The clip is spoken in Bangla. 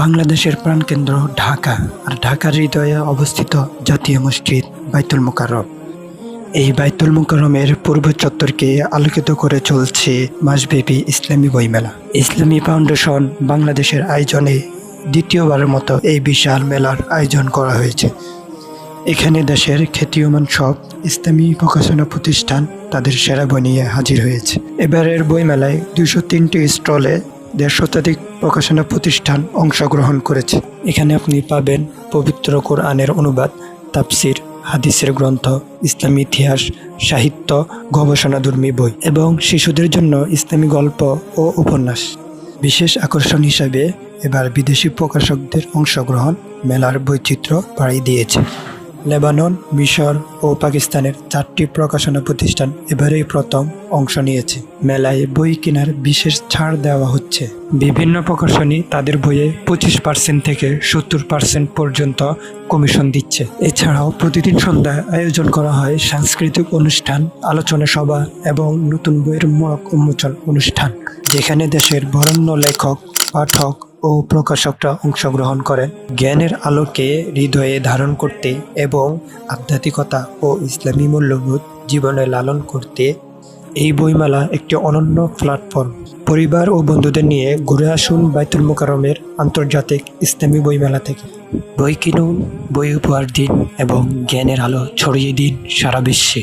বাংলাদেশের প্রাণকেন্দ্র ঢাকা, আর ঢাকার হৃদয়ে অবস্থিত জাতীয় মসজিদ বাইতুল মোকাররম। এই বাইতুল মোকাররমের পূর্ব চত্বরকে আলোকিত করে চলছে মাসব্যাপী ইসলামী বইমেলা। ইসলামী ফাউন্ডেশন বাংলাদেশের আয়োজনে দ্বিতীয়বারের মতো এই বিশাল মেলার আয়োজন করা হয়েছে। এখানে দেশের খ্যাতিমান সব ইসলামী প্রকাশনা প্রতিষ্ঠান তাদের সেরা বই নিয়ে হাজির হয়েছে। এবারের বইমেলায় 203টি স্টলে 150 শতাধিক প্রকাশনা প্রতিষ্ঠান অংশগ্রহণ করেছে। এখানে আপনি পাবেন পবিত্র কোরআনের অনুবাদ, তাফসির, হাদিসের গ্রন্থ, ইসলামী ইতিহাস, সাহিত্য, গবেষণাধর্মী বই এবং শিশুদের জন্য ইসলামী গল্প ও উপন্যাস। বিশেষ আকর্ষণ হিসাবে এবার বিদেশি প্রকাশকদের অংশগ্রহণ মেলার বৈচিত্র্য বাড়িয়ে দিয়েছে। লেবানন, মিশর ও পাকিস্তানের 4টি প্রকাশনা প্রতিষ্ঠান এবারেই প্রথম অংশ নিয়েছে। মেলায় বই কেনার বিশেষ ছাড় দেওয়া হচ্ছে। বিভিন্ন প্রকাশনী তাদের বইয়ে 25% থেকে 70% পর্যন্ত কমিশন দিচ্ছে। এছাড়াও প্রতিদিন সন্ধ্যায় আয়োজন করা হয় সাংস্কৃতিক অনুষ্ঠান, আলোচনা সভা এবং নতুন বইয়ের মোড়ক উন্মোচন অনুষ্ঠান, যেখানে দেশের বরেণ্য লেখক, পাঠক ও প্রকাশকরা অংশগ্রহণ করেন জ্ঞানের আলোকে হৃদয়ে ধারণ করতে এবং আধ্যাত্মিকতা ও ইসলামী মূল্যবোধ জীবনে লালন করতে। এই বইমেলা একটি অনন্য প্ল্যাটফর্ম। পরিবার ও বন্ধুদের নিয়ে ঘুরে আসুন বাইতুল মোকাররমের আন্তর্জাতিক ইসলামী বইমেলা থেকে। বই কিনুন, বই উপহার দিন এবং জ্ঞানের আলো ছড়িয়ে দিন সারা বিশ্বে।